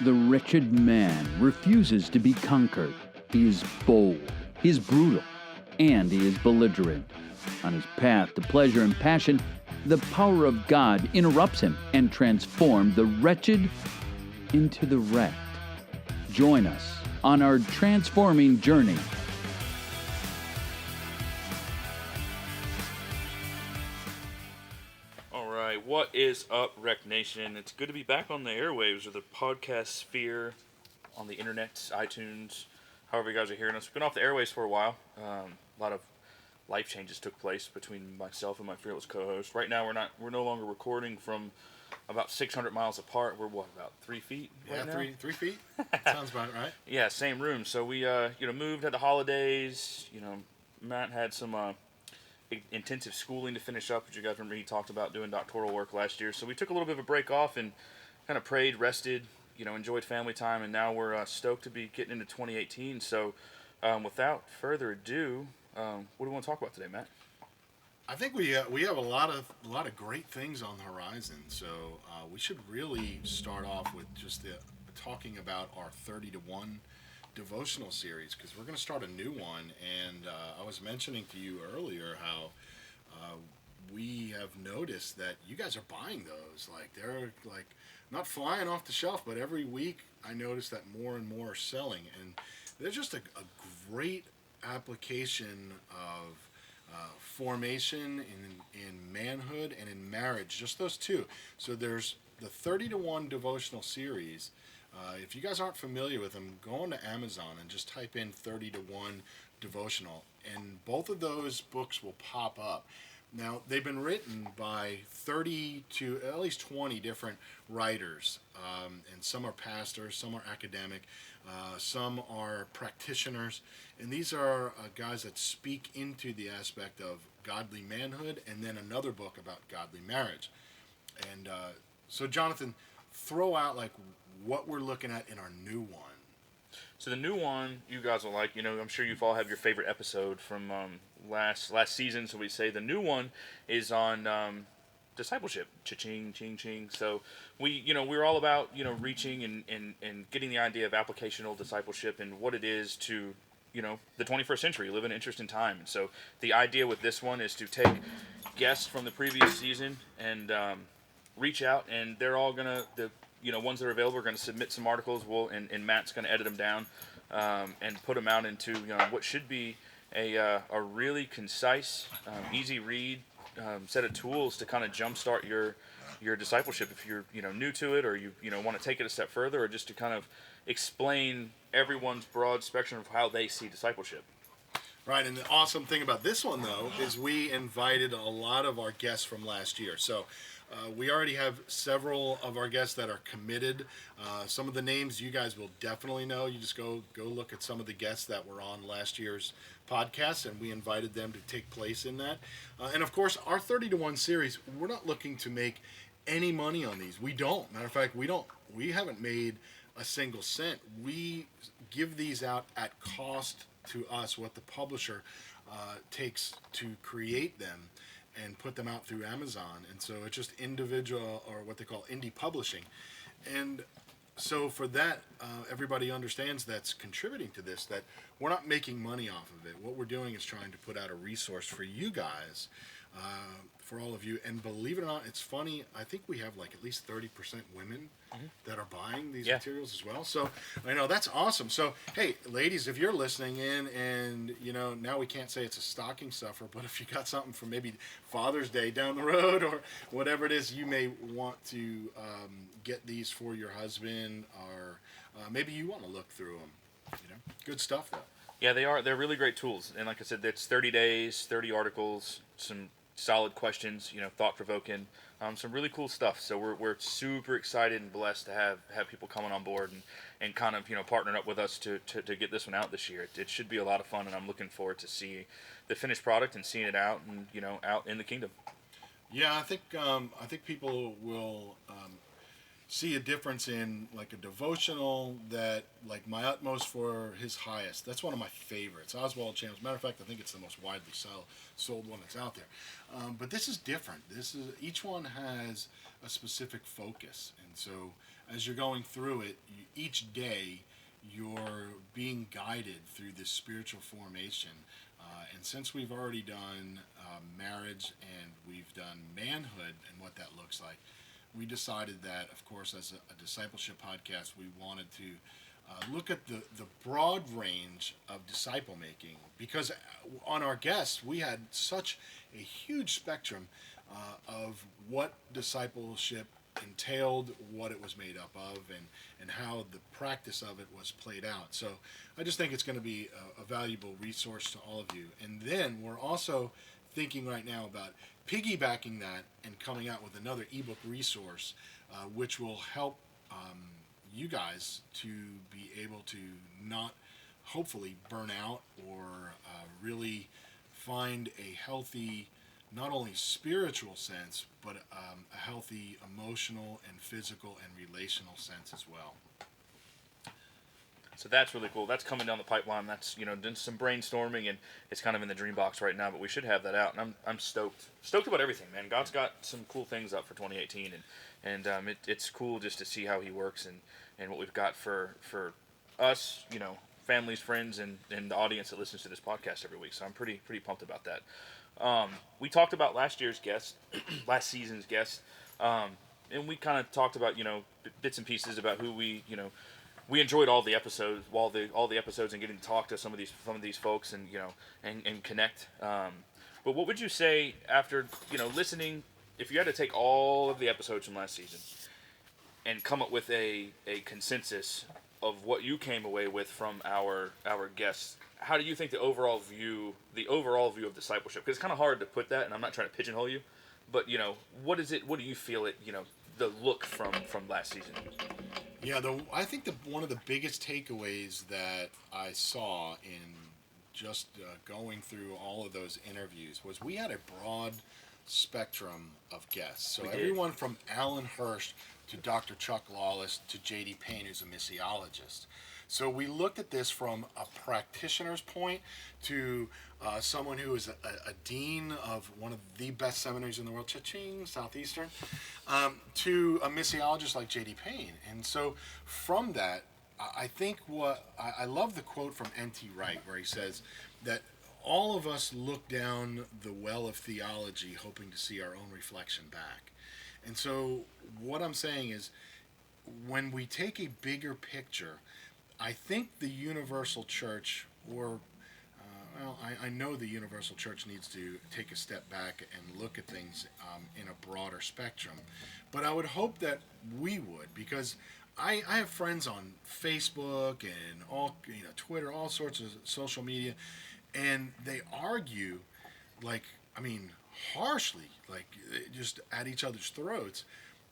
The wretched man refuses to be conquered. He is bold, he is brutal, and he is belligerent. On his path to pleasure and passion, the power of God interrupts him and transforms the wretched into the wrecked. Join us on our transforming journey. What is up, Rec Nation? It's good to be back on the airwaves or the podcast sphere, on the internet, iTunes, however you guys are hearing us. We've been off the airwaves for a while. A lot of life changes took place between myself and my fearless co-host. Right now, we're no longer recording from about 600 miles apart. We're about 3 feet right now? 3 feet. Sounds about right. Yeah, same room. So we moved at the holidays. Matt had some intensive schooling to finish up, which you guys remember he talked about doing doctoral work last year. So we took a little bit of a break off and kind of prayed, rested, enjoyed family time, and now we're stoked to be getting into 2018. So without further ado, what do we want to talk about today, Matt? I think we have a lot of great things on the horizon. So we should really start off with just talking about our 30 to 1 devotional series, because we're going to start a new one. And I was mentioning to you earlier how we have noticed that you guys are buying those. Like, they're like not flying off the shelf, but every week I notice that more and more are selling, and they're just a great application of formation in manhood and in marriage, just those two. So there's the 30 to 1 devotional series. If you guys aren't familiar with them, go on to Amazon and just type in 30 to 1 devotional, and both of those books will pop up. Now, they've been written by 30 to at least 20 different writers, and some are pastors, some are academic, some are practitioners, and these are guys that speak into the aspect of godly manhood, and then another book about godly marriage. And so, Jonathan, throw out like what we're looking at in our new one. So the new one, you guys will like. I'm sure you've all have your favorite episode from last season. So we say the new one is on discipleship. Cha-ching, ching, ching. So we're all about reaching and getting the idea of applicational discipleship and what it is to the 21st century, live in an interesting time. And so the idea with this one is to take guests from the previous season and reach out, and they're all gonna ones that are available are going to submit some articles. And Matt's going to edit them down and put them out into what should be a really concise, easy read set of tools to kind of jumpstart your discipleship if you're new to it, or you want to take it a step further, or just to kind of explain everyone's broad spectrum of how they see discipleship. Right, and the awesome thing about this one, though, is we invited a lot of our guests from last year. So we already have several of our guests that are committed. Some of the names you guys will definitely know. You just go look at some of the guests that were on last year's podcast, and we invited them to take place in that. And of course, our 30 to 1 series, we're not looking to make any money on these. We don't. Matter of fact, we haven't made a single cent. We give these out at cost to us, what the publisher takes to create them and put them out through Amazon. And so it's just individual, or what they call indie publishing. And so for that, everybody understands that's contributing to this, that we're not making money off of it. What we're doing is trying to put out a resource for you guys, for all of you. And believe it or not, it's funny, I think we have like at least 30% women that are buying these materials as well. So I know that's awesome. So hey, ladies, if you're listening in, and now we can't say it's a stocking stuffer, but if you got something for maybe Father's Day down the road or whatever it is, you may want to get these for your husband, or maybe you want to look through them. Good stuff though. Yeah, they are. They're really great tools. And like I said, it's 30 days, 30 articles, some solid questions, thought-provoking, some really cool stuff. So we're super excited and blessed to have people coming on board and kind of, partnering up with us to get this one out this year. It should be a lot of fun, and I'm looking forward to see the finished product and seeing it out and, out in the kingdom. Yeah, I think people will see a difference in like a devotional that, like, My Utmost for His Highest. That's one of my favorites. Oswald Chambers. Matter of fact, I think it's the most widely sold one that's out there. But this is different. Each one has a specific focus, and so as you're going through it, each day you're being guided through this spiritual formation. And since we've already done marriage and we've done manhood and what that looks like, we decided that, of course, as a discipleship podcast, we wanted to look at the broad range of disciple making, because on our guests we had such a huge spectrum of what discipleship entailed, what it was made up of, and how the practice of it was played out. So I just think it's going to be a valuable resource to all of you. And then we're also thinking right now about piggybacking that and coming out with another ebook resource, which will help you guys to be able to not hopefully burn out or really find a healthy, not only spiritual sense, but a healthy emotional and physical and relational sense as well. So that's really cool. That's coming down the pipeline. That's, doing some brainstorming, and it's kind of in the dream box right now, but we should have that out. And I'm stoked about everything, man. God's got some cool things up for 2018, and it's cool just to see how He works and what we've got for us, families, friends, and the audience that listens to this podcast every week. So I'm pretty pumped about that. We talked about last season's guest, and we kind of talked about, bits and pieces about who we enjoyed all the episodes, all the episodes, and getting to talk to some of these folks, and and connect. But what would you say after listening, if you had to take all of the episodes from last season and come up with a consensus of what you came away with from our guests? How do you think the overall view of discipleship? Because it's kind of hard to put that, and I'm not trying to pigeonhole you, but what is it? What do you feel it? The look from last season. Yeah, I think one of the biggest takeaways that I saw in just going through all of those interviews was we had a broad spectrum of guests. So everyone from Alan Hirsch to Dr. Chuck Lawless to J.D. Payne, who's a missiologist. So we looked at this from a practitioner's point to someone who is a dean of one of the best seminaries in the world, cha-ching, Southeastern, to a missiologist like J.D. Payne. And so from that, I think I love the quote from N.T. Wright, where he says that all of us look down the well of theology hoping to see our own reflection back. And so what I'm saying is, when we take a bigger picture, I think the universal church, or I know the universal church needs to take a step back and look at things in a broader spectrum. But I would hope that we would, because I have friends on Facebook and Twitter, all sorts of social media, and they argue harshly, just at each other's throats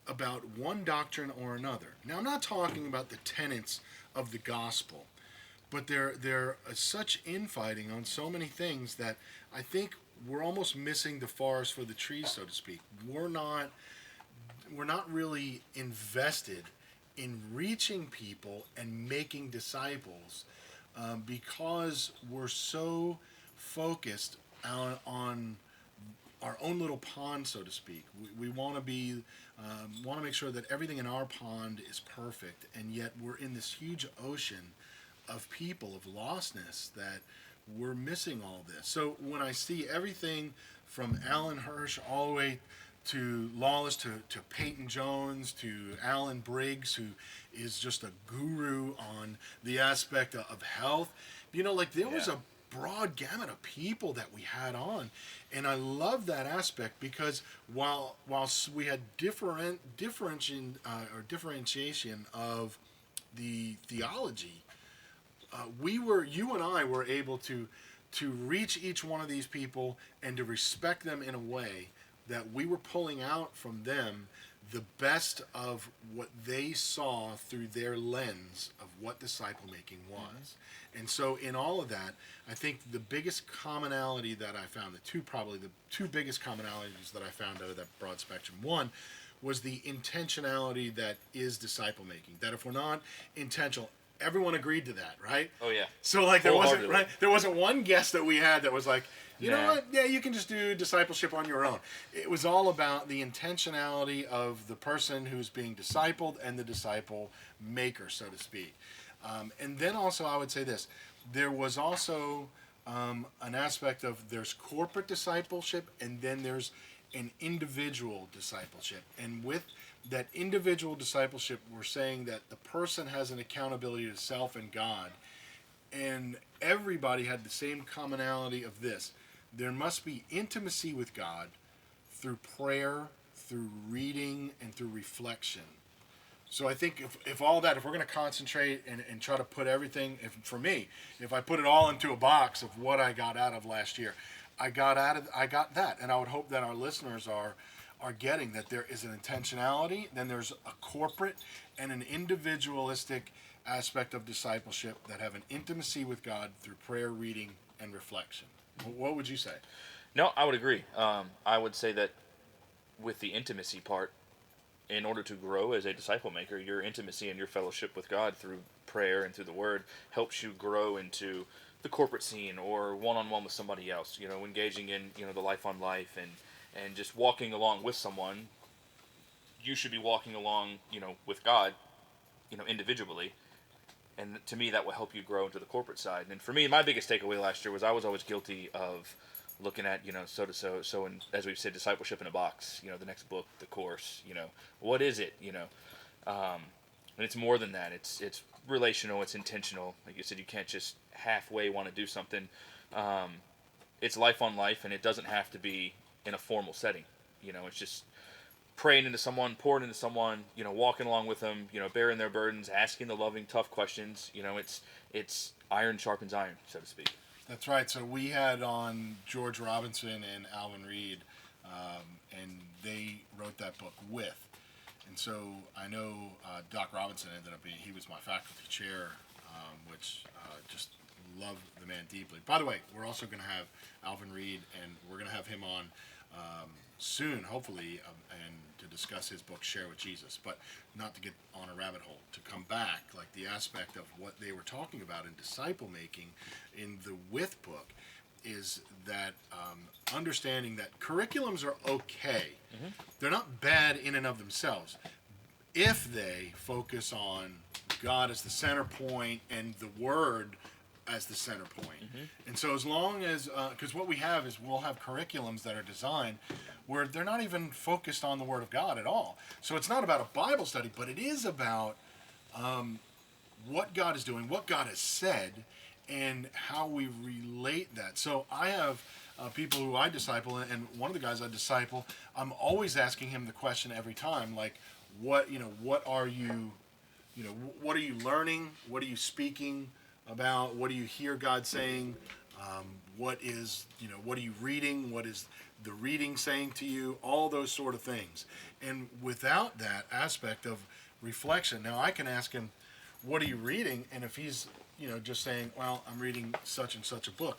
about one doctrine or another. Now, I'm not talking about the tenets of the gospel, but there is such infighting on so many things that I think we're almost missing the forest for the trees, so to speak. We're not really invested in reaching people and making disciples because we're so focused on our own little pond, so to speak. We want to make sure that everything in our pond is perfect, and yet we're in this huge ocean of people, of lostness, that we're missing all this. So when I see everything from Alan Hirsch all the way to Lawless, to Peyton Jones, to Alan Briggs, who is just a guru on the aspect of health, there was a broad gamut of people that we had on, and I love that aspect, because while we had differentiation of the theology, you and I were able to reach each one of these people and to respect them in a way that we were pulling out from them the best of what they saw through their lens of what disciple making was. And so in all of that, I think the biggest commonality that I found, the two biggest commonalities that I found out of that broad spectrum, one was the intentionality that is disciple making. That if we're not intentional, everyone agreed to that, right? Oh yeah. So like Wholeheartedly. there wasn't one guest that we had that was like, you know Nah. what? Yeah, you can just do discipleship on your own. It was all about the intentionality of the person who's being discipled and the disciple maker, so to speak. And then also, I would say this: there was also an aspect of there's corporate discipleship, and then there's an individual discipleship. And with that individual discipleship, we're saying that the person has an accountability to self and God, and everybody had the same commonality of this: there must be intimacy with God through prayer, through reading, and through reflection. So I think if all that, if we're going to concentrate and try to put everything, for me, if I put it all into a box of what I got out of last year, I got that, and I would hope that our listeners are getting that there is an intentionality, then there's a corporate and an individualistic aspect of discipleship that have an intimacy with God through prayer, reading, and reflection. What would you say? No, I would agree. I would say that with the intimacy part, in order to grow as a disciple maker, your intimacy and your fellowship with God through prayer and through the Word helps you grow into the corporate scene or one-on-one with somebody else. You know, engaging in the life on life and just walking along with someone. You should be walking along with God, individually. And to me, that will help you grow into the corporate side. And for me, my biggest takeaway last year was I was always guilty of looking at, so and as we've said, discipleship in a box, the next book, the course, what is it, and it's more than that. It's relational, it's intentional. Like you said, you can't just halfway want to do something. It's life on life, and it doesn't have to be in a formal setting. It's just praying into someone, pouring into someone, walking along with them, bearing their burdens, asking the loving, tough questions. It's iron sharpens iron, so to speak. That's right. So we had on George Robinson and Alvin Reed, and they wrote that book with. And so I know Doc Robinson ended up being, he was my faculty chair, which just love the man deeply. By the way, we're also going to have Alvin Reed, and we're going to have him on soon, hopefully, and to discuss his book, Share with Jesus. But not to get on a rabbit hole, to come back, like the aspect of what they were talking about in disciple making in the With book is that understanding that curriculums are okay. Mm-hmm. They're not bad in and of themselves if they focus on God as the center point and the Word as the center point. Mm-hmm. And so as long as, because what we have is we'll have curriculums that are designed where they're not even focused on the Word of God at all. So it's not about a Bible study, but it is about what God is doing, what God has said, and how we relate that. So I have people who I disciple, and one of the guys I disciple, I'm always asking him the question every time, like, what are you learning? What are you speaking about? What do you hear God saying? What are you reading? What is the reading saying to you? All those sort of things. And without that aspect of reflection, now I can ask him, what are you reading? And if he's, just saying, well, I'm reading such and such a book,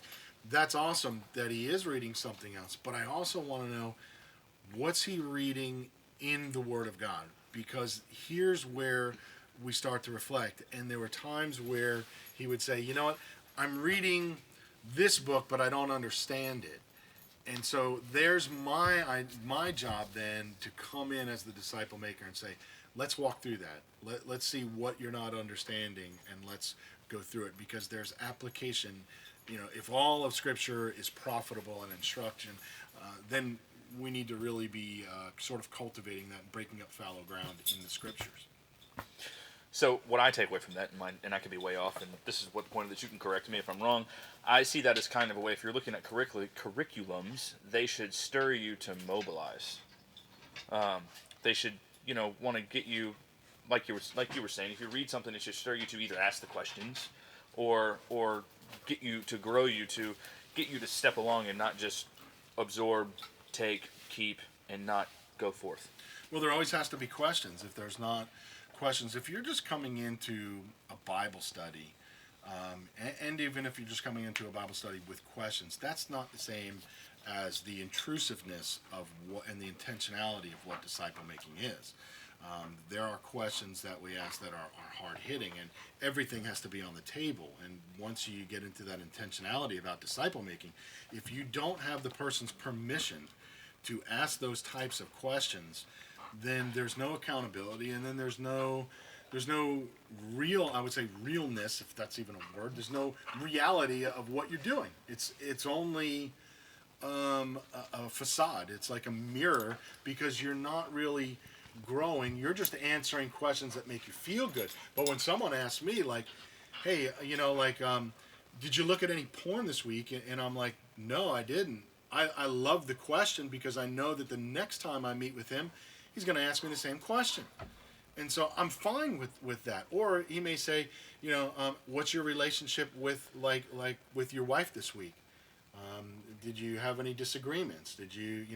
that's awesome that he is reading something else. But I also want to know, what's he reading in the Word of God? Because here's where we start to reflect. And there were times where he would say, you know what, I'm reading this book, but I don't understand it. And so there's my job then to come in as the disciple maker and say, let's walk through that. Let's see what you're not understanding, and let's go through it, because there's application. If all of Scripture is profitable and instruction, then we need to really be sort of cultivating that and breaking up fallow ground in the Scriptures. So what I take away from that, and I could be way off, and this is what the point of this, you can correct me if I'm wrong, I see that as kind of a way, if you're looking at curriculums, they should stir you to mobilize. They should, want to get you, like you were saying, if you read something, it should stir you to either ask the questions or get you to grow you, to get you to step along and not just absorb, take, keep, and not go forth. Well, there always has to be questions. If there's not questions, if you're just coming into a Bible study, and even if you're just coming into a Bible study with questions, that's not the same as the intrusiveness of what and the intentionality of what disciple making is. There are questions that we ask that are hard hitting, and everything has to be on the table. And once you get into that intentionality about disciple making, if you don't have the person's permission to ask those types of questions, then there's no accountability, and then there's no real, I would say, realness, if that's even a word. There's no reality of what you're doing. It's only a facade. It's like a mirror, because you're not really growing. You're just answering questions that make you feel good. But when someone asks me, like, hey, did you look at any porn this week? And I'm like, no, I didn't. I love the question, because I know that the next time I meet with him, he's going to ask me the same question. And so I'm fine with that. Or he may say, what's your relationship with with your wife this week? Did you have any disagreements? Did you,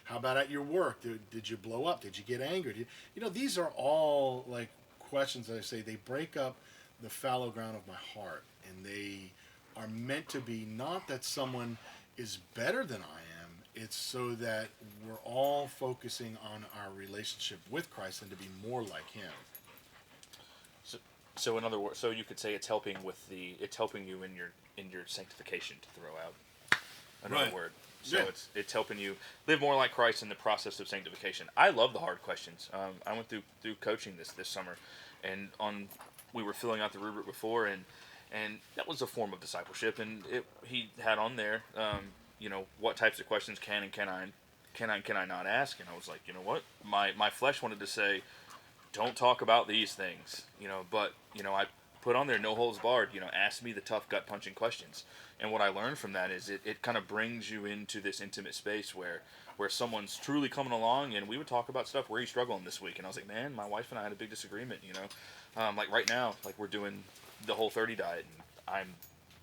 how about at your work? Did you blow up? Did you get angry? These are all like questions that I say, they break up the fallow ground of my heart. And they are meant to be not that someone is better than I am. It's so that we're all focusing on our relationship with Christ and to be more like Him. So in other words, so you could say it's helping you in your sanctification, to throw out another word. So yeah. it's helping you live more like Christ in the process of sanctification. I love the hard questions. I went through coaching this summer, and we were filling out the rubric before, and that was a form of discipleship. And he had on there, what types of questions can I not ask? And I was like, you know what, my flesh wanted to say, don't talk about these things, but I put on there, no holds barred, ask me the tough gut punching questions. And what I learned from that is it kind of brings you into this intimate space where someone's truly coming along, and we would talk about stuff. Where are you struggling this week? And I was like, man, my wife and I had a big disagreement, like right now, like we're doing the Whole30 diet, and I'm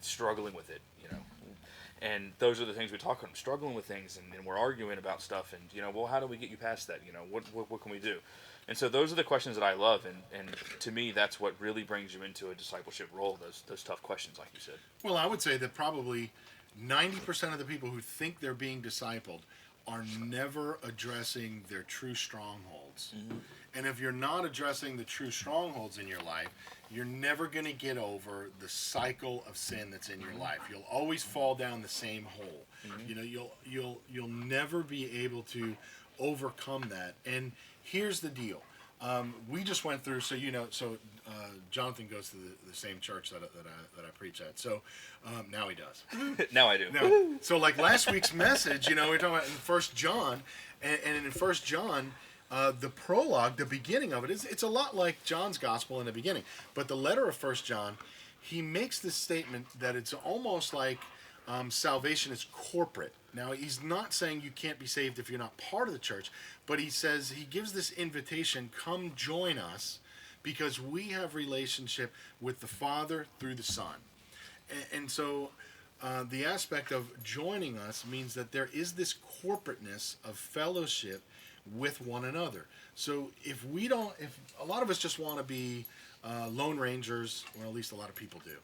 struggling with it, and those are the things we talk about. I'm struggling with things, and we're arguing about stuff, and well, how do we get you past that? What can we do? And so those are the questions that I love, and to me, that's what really brings you into a discipleship role, those tough questions, like you said. Well, I would say that probably 90% of the people who think they're being discipled are never addressing their true strongholds. Mm-hmm. And if you're not addressing the true strongholds in your life, you're never going to get over the cycle of sin that's in your life. You'll always fall down the same hole. Mm-hmm. You'll never be able to overcome that. And here's the deal. We just went through, Jonathan goes to the same church that I preach at. So now he does. Now I do. Now, so like last week's message, we were talking about in 1 John, and in 1 John, the prologue, the beginning of it, it's a lot like John's gospel in the beginning. But the letter of 1 John, he makes this statement that it's almost like salvation is corporate. Now, he's not saying you can't be saved if you're not part of the church, but he gives this invitation, come join us, because we have relationship with the Father through the Son. And so the aspect of joining us means that there is this corporateness of fellowship with one another. So if a lot of us just want to be Lone Rangers, or at least a lot of people do,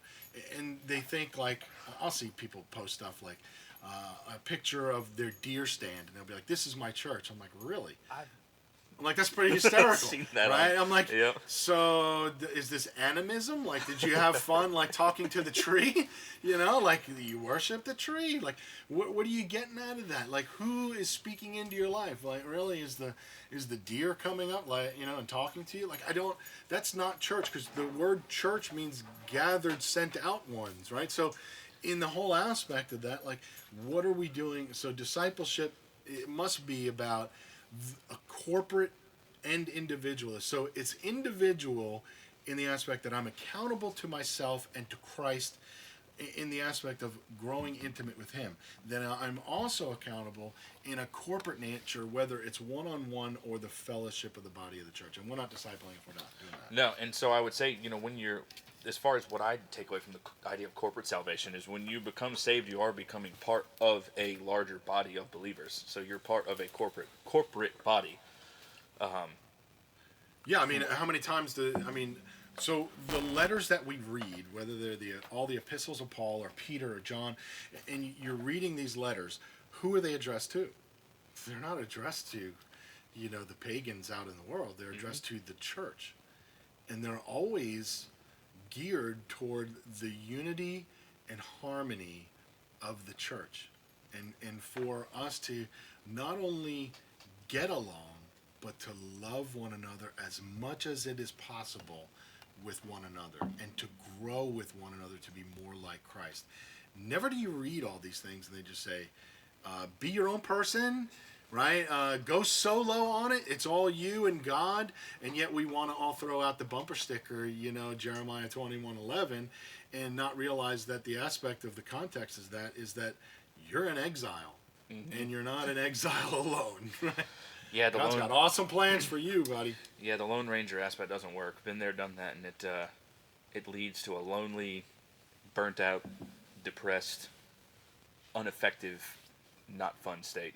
and they think like, I'll see people post stuff like a picture of their deer stand, and they'll be like, this is my church. I'm like, really? I'm like, that's pretty hysterical, seen that right? on. I'm like, yep. So is this animism? Like, did you have fun, like, talking to the tree? Like, you worship the tree? Like, what are you getting out of that? Like, who is speaking into your life? Like, really, is the deer coming up, like, and talking to you? Like, that's not church, because the word church means gathered, sent out ones, right? So in the whole aspect of that, like, what are we doing? So discipleship, it must be about a corporate and individualist. So it's individual in the aspect that I'm accountable to myself and to Christ in the aspect of growing intimate with Him. Then I'm also accountable in a corporate nature, whether it's one-on-one or the fellowship of the body of the church. And we're not discipling if we're not doing that. No, and so I would say, when you're, as far as what I take away from the idea of corporate salvation, is when you become saved, you are becoming part of a larger body of believers. So you're part of a corporate body. Yeah, I mean, how many times so the letters that we read, whether they're all the epistles of Paul or Peter or John, and you're reading these letters, who are they addressed to? They're not addressed to the pagans out in the world. They're addressed to the church, and they're always geared toward the unity and harmony of the church, and for us to not only get along, but to love one another as much as it is possible with one another, and to grow with one another to be more like Christ. Never do you read all these things and they just say, be your own person, right? Go solo on it. It's all you and God. And yet we want to all throw out the bumper sticker, Jeremiah 21:11, and not realize that the aspect of the context is that you're in exile, and you're not in exile alone, right? Yeah, God's got awesome plans for you, buddy. Yeah, the Lone Ranger aspect doesn't work. Been there, done that, and it leads to a lonely, burnt out, depressed, ineffective, not fun state.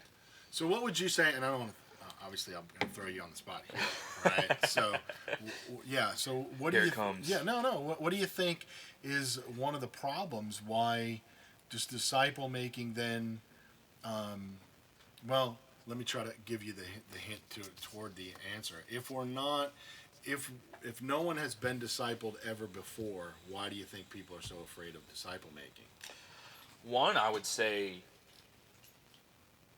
So what would you say, and I don't want to, obviously I'm going to throw you on the spot here, right? So, so what Here do you... it comes. Yeah, no. What do you think is one of the problems why just disciple making then, let me try to give you the hint toward the answer. If no one has been discipled ever before, why do you think people are so afraid of disciple making? One, I would say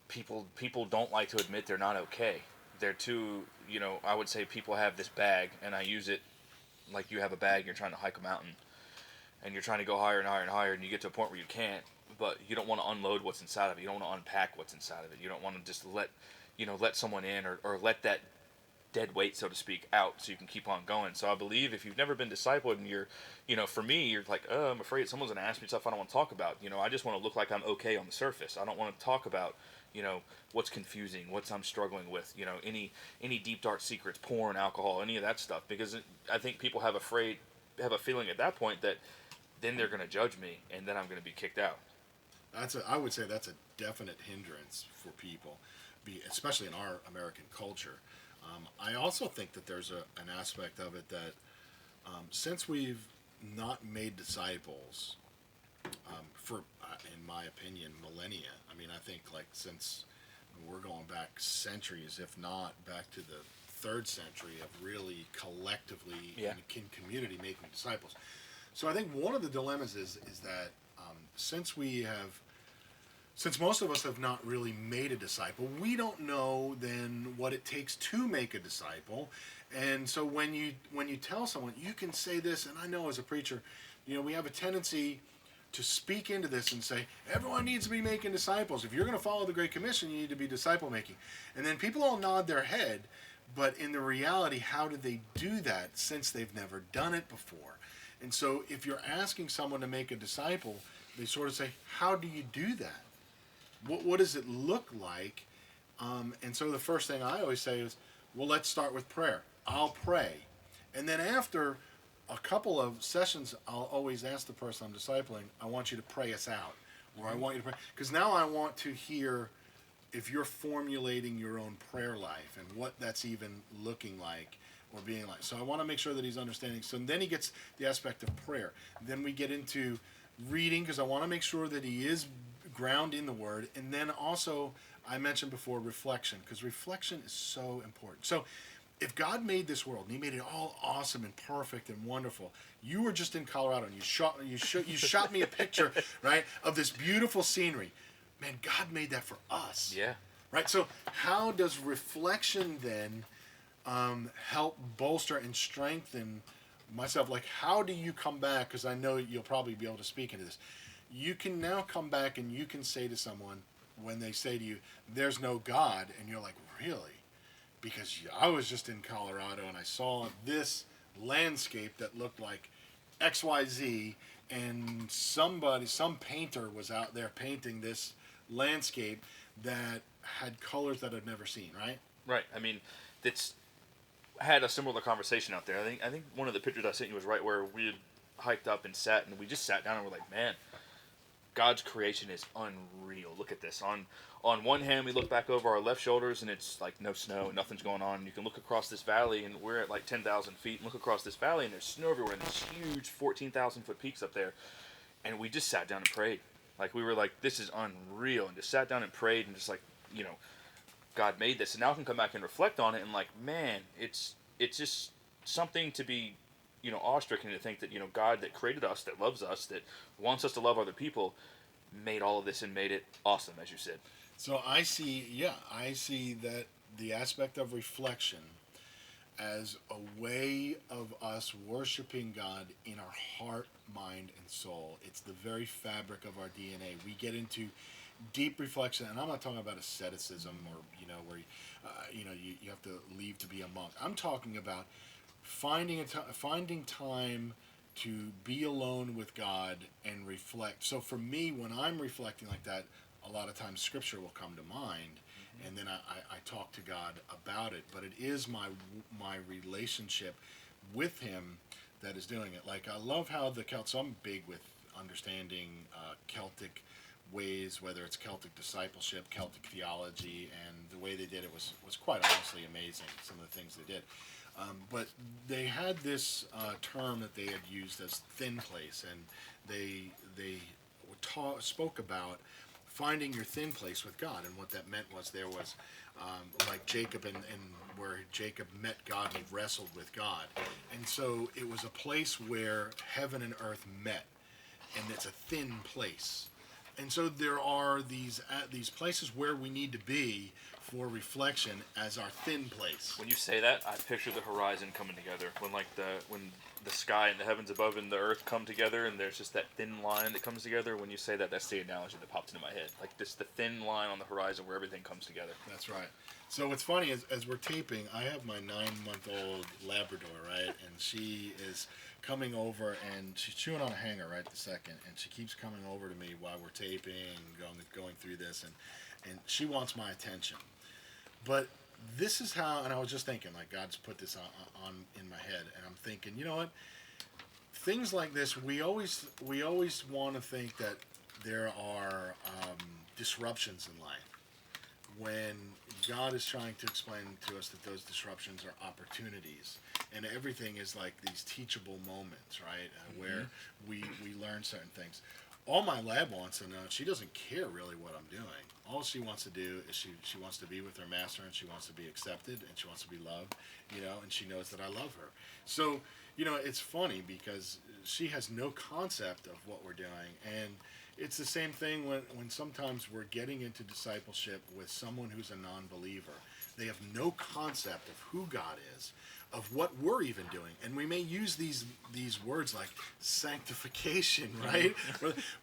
people don't like to admit they're not okay. They're too, I would say people have this bag, and I use it like you have a bag, you're trying to hike a mountain, and you're trying to go higher and higher and higher, and you get to a point where you can't, but you don't want to unload what's inside of it. You don't want to unpack what's inside of it. You don't want to just let someone in or let that dead weight, so to speak, out so you can keep on going. So I believe if you've never been discipled and you're, for me, you're like, oh, I'm afraid someone's going to ask me stuff I don't want to talk about. I just want to look like I'm okay on the surface. I don't want to talk about, what's confusing, what's I'm struggling with, any deep, dark secrets, porn, alcohol, any of that stuff. Because I think people have a feeling at that point that then they're going to judge me and then I'm going to be kicked out. I would say that's a definite hindrance for people, especially in our American culture. I also think that there's an aspect of it that since we've not made disciples for, in my opinion, millennia. I mean, I think since we're going back centuries, if not back to the 3rd century of really collectively in community making disciples. So I think one of the dilemmas is that since most of us have not really made a disciple, we don't know then what it takes to make a disciple. And so when you tell someone, you can say this, and I know as a preacher, we have a tendency to speak into this and say, everyone needs to be making disciples. If you're going to follow the Great Commission, you need to be disciple making. And then people all nod their head, but in the reality, how do they do that since they've never done it before? And so if you're asking someone to make a disciple, they sort of say, how do you do that? What does it look like? And so the first thing I always say is, well, let's start with prayer. I'll pray. And then after a couple of sessions, I'll always ask the person I'm discipling, I want you to pray us out. Or I want you to pray. Because now I want to hear if you're formulating your own prayer life and what that's even looking like or being like. So I want to make sure that he's understanding. So then he gets the aspect of prayer. Then we get into reading, because I want to make sure that he is ground in the Word. And then also, I mentioned before, reflection, because reflection is so important. So if God made this world and he made it all awesome and perfect and wonderful, you were just in Colorado and you shot me a picture, right, of this beautiful scenery. Man, God made that for us. Yeah. Right? So how does reflection then help bolster and strengthen myself? Like, how do you come back? Because I know you'll probably be able to speak into this. You can now come back and you can say to someone, when they say to you, there's no God, and you're like, really? Because I was just in Colorado and I saw this landscape that looked like XYZ, and some painter was out there painting this landscape that had colors that I've never seen, right? Right. I mean, it's had a similar conversation out there. I think one of the pictures I sent you was right where we had hiked up and sat, and we just sat down and we're like, man, God's creation is unreal. Look at this. On one hand, we look back over our left shoulders, and it's like no snow, nothing's going on. You can look across this valley, and we're at like 10,000 feet, and look across this valley, and there's snow everywhere, and there's huge 14,000-foot peaks up there. And we just sat down and prayed. Like, we were like, this is unreal, and just sat down and prayed, and just like, God made this, and now I can come back and reflect on it, and like, man, it's just something to be, awestricken to think that God that created us, that loves us, that wants us to love other people, made all of this and made it awesome, as you said. So I see that the aspect of reflection as a way of us worshiping God in our heart, mind, and soul. It's the very fabric of our DNA. We get into deep reflection, and I'm not talking about asceticism or where you have to leave to be a monk. I'm talking about finding time to be alone with God and reflect. So for me, when I'm reflecting like that, a lot of times Scripture will come to mind, and then I talk to God about it. But it is my relationship with Him that is doing it. Like, I love how the Celts. I'm big with understanding Celtic ways, whether it's Celtic discipleship, Celtic theology, and the way they did it was quite honestly amazing. Some of the things they did. But they had this term that they had used as thin place, and they spoke about finding your thin place with God, and what that meant was there was like Jacob and where Jacob met God and he wrestled with God, and so it was a place where heaven and earth met, and it's a thin place. And so there are these places where we need to be for reflection as our thin place. When you say that, I picture the horizon coming together. When the sky and the heavens above and the earth come together, and there's just that thin line that comes together. When you say that, that's the analogy that pops into my head. Like this, the thin line on the horizon where everything comes together. That's right. So what's funny is, as we're taping, I have my 9-month-old Labrador, right? And she is coming over, and she's chewing on a hanger right this second, and she keeps coming over to me while we're taping, going through this, and she wants my attention. But this is how, and I was just thinking, like, God's put this on in my head, and I'm thinking, you know what? Things like this, we always want to think that there are disruptions in life, when God is trying to explain to us that those disruptions are opportunities, and everything is like these teachable moments, right? Where we learn certain things. All my lab wants to know, she doesn't care really what I'm doing. All she wants to do is she wants to be with her master, and she wants to be accepted, and she wants to be loved, and she knows that I love her. So, it's funny because she has no concept of what we're doing, and it's the same thing when sometimes we're getting into discipleship with someone who's a non-believer. They have no concept of who God is, of what we're even doing. And we may use these words like sanctification, right?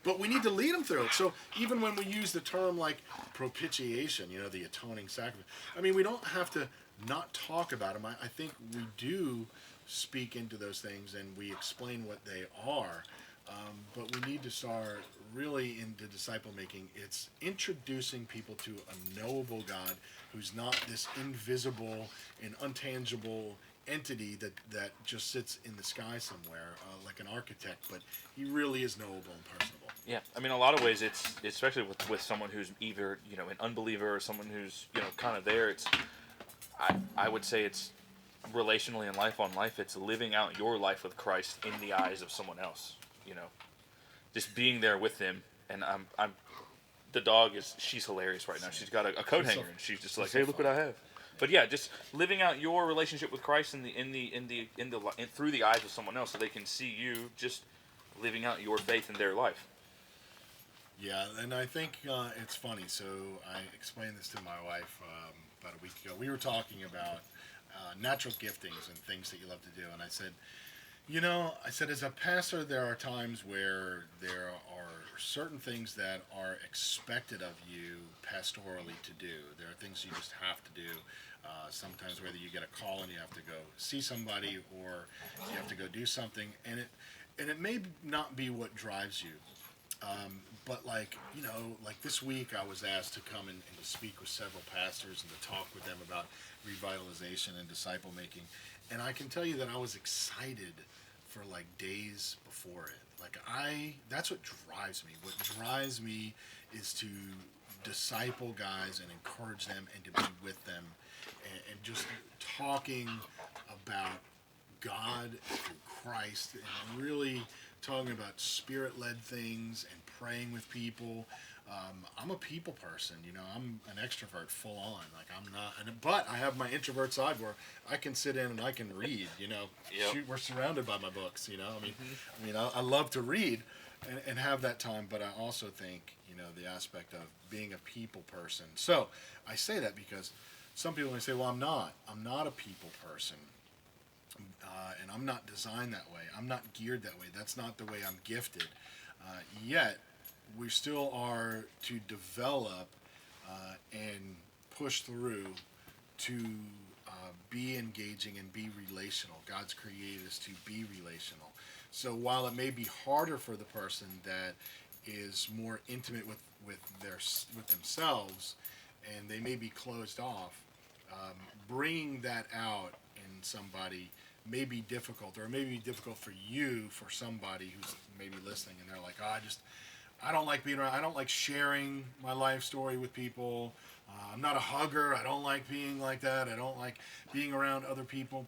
But we need to lead them through it. So even when we use the term like propitiation, the atoning sacrifice, I mean, we don't have to not talk about them. I think we do speak into those things, and we explain what they are. But we need to start really into disciple making. It's introducing people to a knowable God who's not this invisible and untangible entity that just sits in the sky somewhere like an architect, but he really is knowable and personable. Yeah, I mean, a lot of ways, it's especially with someone who's either an unbeliever or someone who's kind of there. I would say it's relationally in life on life. It's living out your life with Christ in the eyes of someone else. Just being there with them. And I'm the dog she's hilarious right now. She's got a coat hanger, and she's just like, hey, look what I have. But yeah, just living out your relationship with Christ through the eyes of someone else, so they can see you just living out your faith in their life. Yeah, and I think it's funny. So I explained this to my wife about a week ago. We were talking about natural giftings and things that you love to do, and I said, as a pastor, there are times where there are certain things that are expected of you pastorally to do. There are things you just have to do. Sometimes whether you get a call and you have to go see somebody, or you have to go do something, and it may not be what drives you. But like this week I was asked to come and to speak with several pastors and to talk with them about revitalization and disciple making. And I can tell you that I was excited for like days before it. Like that's what drives me. What drives me is to disciple guys and encourage them and to be with them and just talking about God through Christ and really talking about spirit-led things and praying with people. I'm a people person. I'm an extrovert full on. Like I'm not, but I have my introvert side where I can sit in and I can read. Yep. Shoot, we're surrounded by my books. I love to read and have that time. But I also think the aspect of being a people person. So I say that because some people may say, well, I'm not a people person. And I'm not designed that way. I'm not geared that way. That's not the way I'm gifted. Yet, we still are to develop and push through to be engaging and be relational. God's created us to be relational. So while it may be harder for the person that is more intimate with themselves, and they may be closed off, bringing that out in somebody may be difficult, or it may be difficult for you, for somebody who's maybe listening, and they're like, I don't like being around, I don't like sharing my life story with people. I'm not a hugger. I don't like being like that. I don't like being around other people.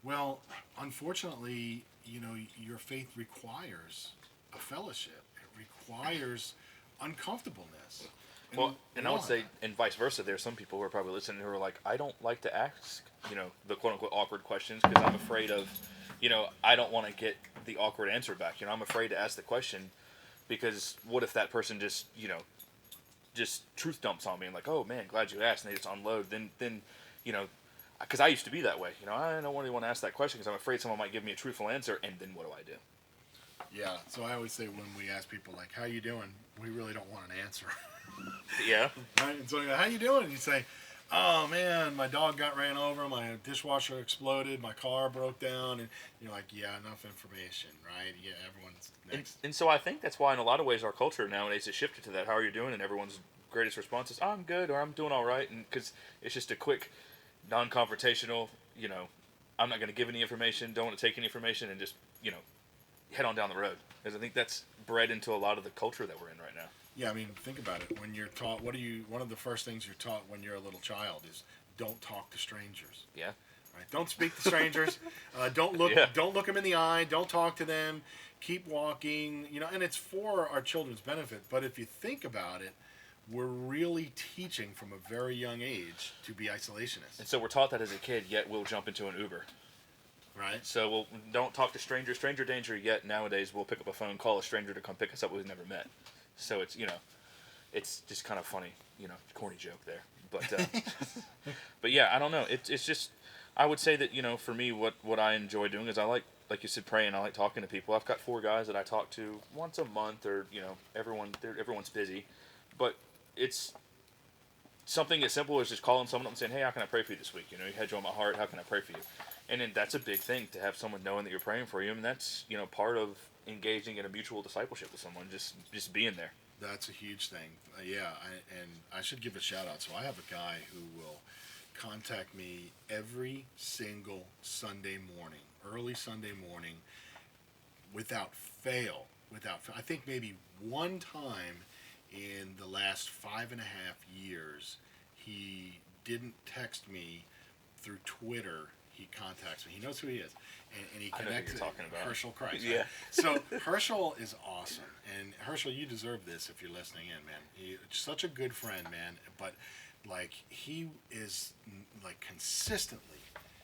Well, unfortunately, your faith requires a fellowship. It requires uncomfortableness. Well, and I would say, and vice versa, there's some people who are probably listening who are like, I don't like to ask, the quote-unquote awkward questions because I'm afraid of, I don't want to get the awkward answer back. I'm afraid to ask the question because what if that person just truth dumps on me and like, oh, man, glad you asked, and they just unload. Then because I used to be that way. I don't really want to ask that question because I'm afraid someone might give me a truthful answer, and then what do I do? Yeah, so I always say when we ask people, like, how you doing, we really don't want an answer. Yeah. Right? And so you go, how you doing? And you say, oh man, my dog got ran over, my dishwasher exploded, my car broke down, and you're like, yeah, enough information, right? Yeah, everyone's next. And so I think that's why in a lot of ways our culture nowadays has shifted to that. How are you doing? And everyone's greatest response is, oh, I'm good, or I'm doing all right. And because it's just a quick, non-confrontational, I'm not going to give any information, don't want to take any information, and just, head on down the road. Because I think that's bred into a lot of the culture that we're in right now. Yeah, I mean, think about it. When you're taught, one of the first things you're taught when you're a little child is don't talk to strangers. Yeah. Right? Don't speak to strangers. Don't look them in the eye. Don't talk to them. Keep walking. And it's for our children's benefit. But if you think about it, we're really teaching from a very young age to be isolationists. And so we're taught that as a kid, yet we'll jump into an Uber. Right. So we'll don't talk to strangers, stranger danger, yet nowadays we'll pick up a phone, call a stranger to come pick us up we've never met. So it's, it's just kind of funny, corny joke there. But but yeah, I don't know. It's just, I would say that, for me, what I enjoy doing is I like you said, praying. I like talking to people. I've got 4 guys that I talk to once a month, or, everyone's busy. But it's something as simple as just calling someone up and saying, hey, how can I pray for you this week? You had you on my heart. How can I pray for you? And then that's a big thing, to have someone knowing that you're praying for you. And that's, part of engaging in a mutual discipleship with someone, just being there. That's a huge thing. And I should give a shout out. So I have a guy who will contact me every single Sunday morning, early Sunday morning, without fail. I think maybe one time in the last 5.5 years, he didn't text me through Twitter. He contacts me. He knows who he is, and he connects. Herschel Christ. Yeah. Right? So Herschel is awesome, and Herschel, you deserve this if you're listening in, man. He's such a good friend, man. But like, he is like consistently,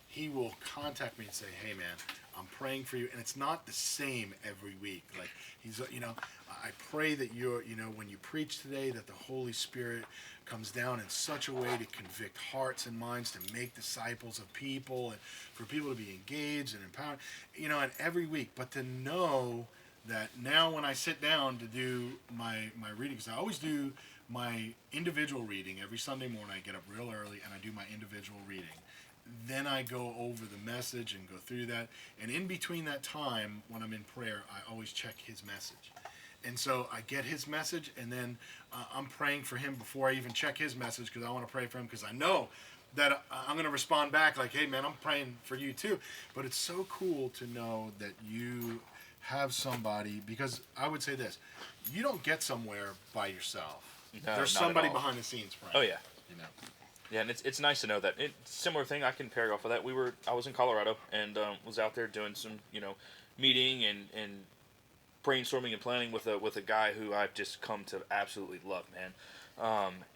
he will contact me and say, "Hey, man, I'm praying for you," and it's not the same every week. Like, he's, I pray that you're, when you preach today, that the Holy Spirit comes down in such a way to convict hearts and minds, to make disciples of people, and for people to be engaged and empowered, and every week. But to know that now when I sit down to do my reading, because I always do my individual reading every Sunday morning, I get up real early and I do my individual reading. Then I go over the message and go through that. And in between that time, when I'm in prayer, I always check his message. And so I get his message, and then I'm praying for him before I even check his message, because I want to pray for him, because I know that I'm going to respond back like, hey, man, I'm praying for you too. But it's so cool to know that you have somebody, because I would say this, you don't get somewhere by yourself. No, there's somebody behind the scenes praying. Oh, yeah. Yeah, and it's nice to know that. Similar thing, I can parry off of that. I was in Colorado and was out there doing some, meeting and brainstorming and planning with a guy who I've just come to absolutely love, man.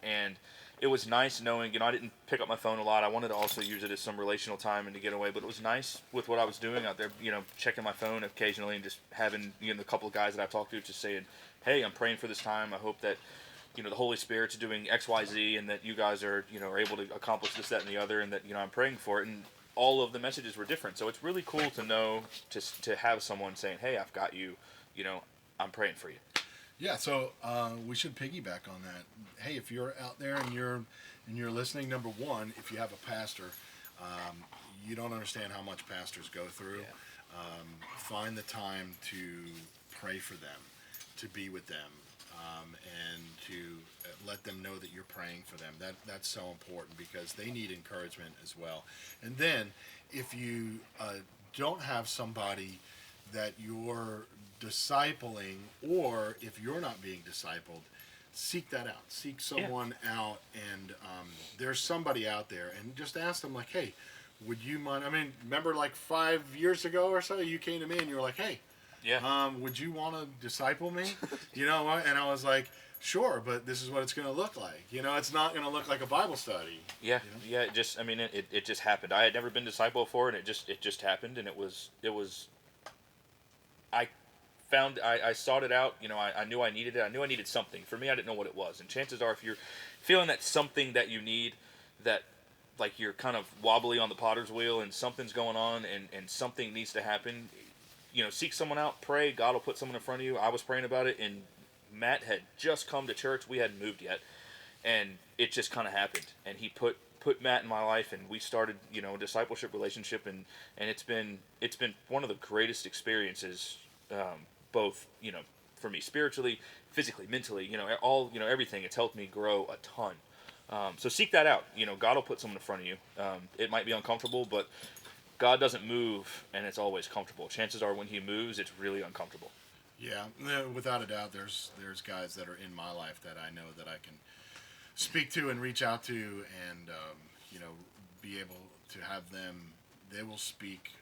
And it was nice knowing, I didn't pick up my phone a lot. I wanted to also use it as some relational time and to get away, but it was nice with what I was doing out there, checking my phone occasionally and just having, a couple of guys that I talked to just saying, hey, I'm praying for this time. I hope that, the Holy Spirit's doing X, Y, Z, and that you guys are, are able to accomplish this, that, and the other, and that, I'm praying for it. And all of the messages were different. So it's really cool to know, to have someone saying, hey, I've got you, I'm praying for you. Yeah, so we should piggyback on that. Hey, if you're out there and you're listening, number one, if you have a pastor, you don't understand how much pastors go through. Yeah. Find the time to pray for them, to be with them, and to let them know that you're praying for them. That's so important because they need encouragement as well. And then if you don't have somebody that you're discipling, or if you're not being discipled, seek that out. Seek someone out, and there's somebody out there, and just ask them, like, hey, would you mind? I mean, remember like 5 years ago or so, you came to me and you were like, hey, would you want to disciple me? And I was like, sure, but this is what it's going to look like. It's not going to look like a Bible study. Yeah, yeah. It just, it just happened. I had never been discipled before, and it just happened, and it was. I sought it out. I knew I needed it. I knew I needed something. For me, I didn't know what it was. And chances are, if you're feeling that something that you need, that like you're kind of wobbly on the potter's wheel and something's going on and something needs to happen, seek someone out, pray. God will put someone in front of you. I was praying about it, and Matt had just come to church. We hadn't moved yet, and it just kind of happened. And he put Matt in my life, and we started, a discipleship relationship, and it's been one of the greatest experiences, both, for me spiritually, physically, mentally, everything. It's helped me grow a ton. So seek that out. God will put someone in front of you. It might be uncomfortable, but God doesn't move, and it's always comfortable. Chances are when he moves, it's really uncomfortable. Yeah, without a doubt, there's guys that are in my life that I know that I can speak to and reach out to, and be able to have them. They will speak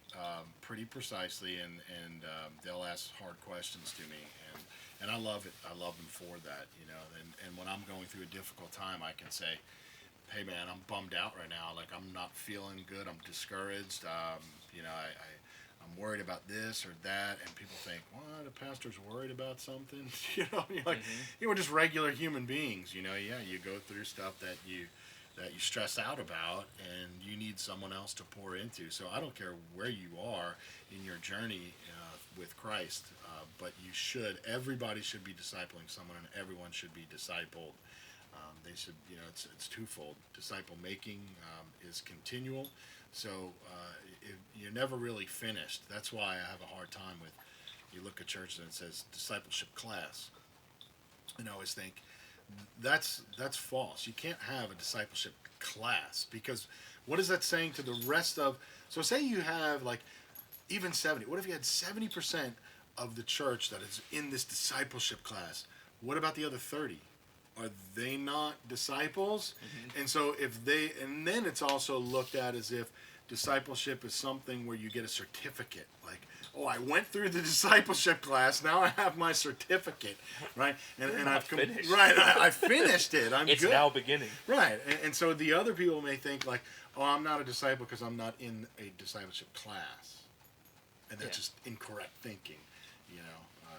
pretty precisely, and they'll ask hard questions to me, and I love it. I love them for that, And when I'm going through a difficult time, I can say, hey man, I'm bummed out right now. Like, I'm not feeling good. I'm discouraged. I'm worried about this or that, and people think, what, a pastor's worried about something? You're like, we're just regular human beings. You go through stuff that you stress out about, and you need someone else to pour into. So I don't care where you are in your journey with Christ, but everybody should be discipling someone, and everyone should be discipled. They should, it's twofold. Disciple making is continual, so you're never really finished. That's why I have a hard time with, you look at churches and it says discipleship class, and I always think that's false. You can't have a discipleship class, because what is that saying to the rest of? So say you have like even 70. What if you had 70% of the church that is in this discipleship class? What about the other 30? Are they not disciples? And so and then it's also looked at as if discipleship is something where you get a certificate, like, oh, I went through the discipleship class, now I have my certificate, right? And I've finished. Right, I finished it. It's good. now beginning. Right, and so the other people may think like, oh, I'm not a disciple because I'm not in a discipleship class, and that's just incorrect thinking.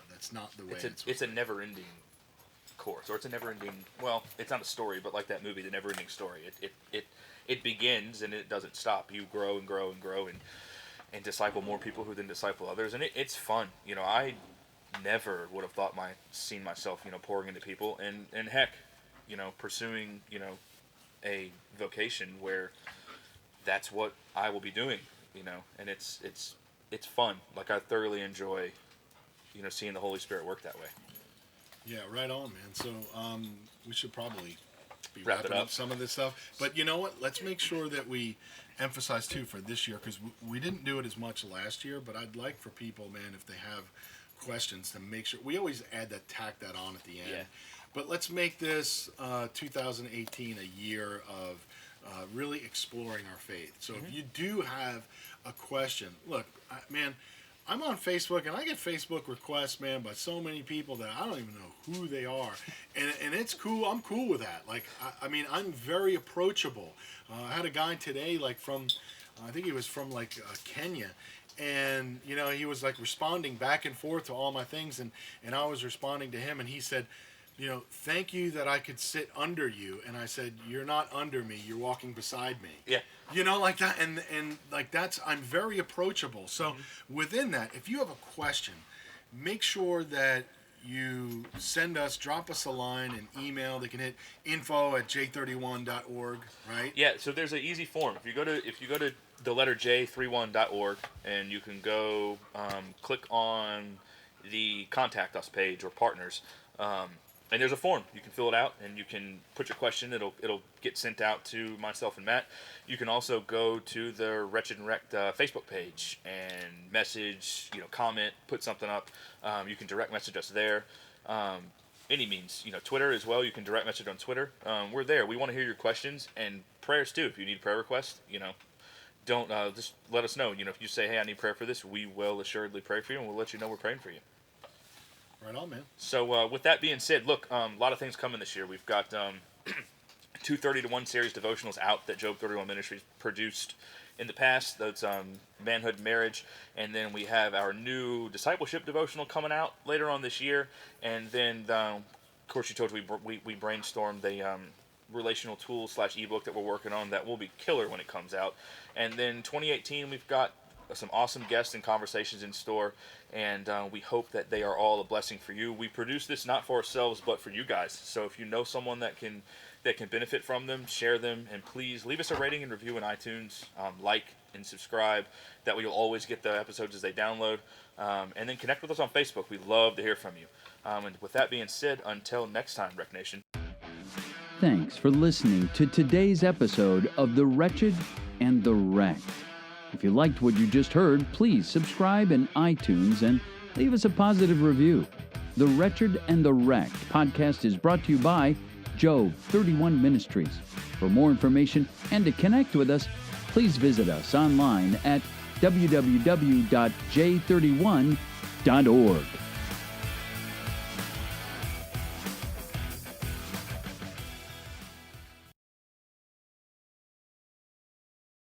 That's not the way it's a never-ending course, or it's a never-ending. Well, it's not a story, but like that movie, The Never-Ending Story. It begins and it doesn't stop. You grow and grow and grow and disciple more people who then disciple others, and it's fun. I never would have seen myself, pouring into people, and heck, pursuing, a vocation where that's what I will be doing, and it's fun. Like, I thoroughly enjoy, seeing the Holy Spirit work that way. Yeah, right on, man. So we should probably be Wrap wrapping it up up. some of this stuff. But you know what? Let's make sure that we emphasize, too, for this year, because we didn't do it as much last year, but I'd like for people, man, if they have questions, to make sure. We always tack that on at the end. Yeah. But let's make this 2018 a year of really exploring our faith. So if you do have a question, look, man, I'm on Facebook, and I get Facebook requests, man, by so many people that I don't even know who they are. And it's cool. I'm cool with that. Like, I mean, I'm very approachable. I had a guy today, like, from, I think he was from, like, Kenya. And, you know, he was, like, responding back and forth to all my things. And I was responding to him, and he said, you know, thank you that I could sit under you. And I said, you're not under me. You're walking beside me. Yeah. You know, like that. And like, that's, I'm very approachable. So within that, if you have a question, make sure that you drop us a line, an email. They can hit info@j31.org, right? Yeah, so there's an easy form. If you go to the letter J31.org, and you can go click on the contact us page or partners, and there's a form. You can fill it out, and you can put your question. It'll get sent out to myself and Matt. You can also go to the Wretched and Wrecked Facebook page and message, comment, put something up. You can direct message us there. Any means, Twitter as well. You can direct message on Twitter. We're there. We want to hear your questions and prayers too. If you need a prayer request, don't just let us know. If you say, hey, I need prayer for this, we will assuredly pray for you, and we'll let you know we're praying for you. Right on, man. So with that being said, look, a lot of things coming this year. We've got 2 30 to 1 series devotionals out that Job 31 Ministries produced in the past. That's Manhood and Marriage. And then we have our new discipleship devotional coming out later on this year. And then, of course, you told we brainstormed the relational tools / ebook that we're working on that will be killer when it comes out. And then 2018, we've got some awesome guests and conversations in store, and we hope that they are all a blessing for you. We produce this not for ourselves, but for you guys. So if you know someone that can benefit from them, share them, and please leave us a rating and review in iTunes, like and subscribe. That way you'll always get the episodes as they download, and then connect with us on Facebook. We'd love to hear from you. And with that being said, until next time, Wreck Nation. Thanks for listening to today's episode of The Wretched and the Wrecked. If you liked what you just heard, please subscribe in iTunes and leave us a positive review. The Wretched and the Wrecked podcast is brought to you by Job 31 Ministries. For more information and to connect with us, please visit us online at www.j31.org.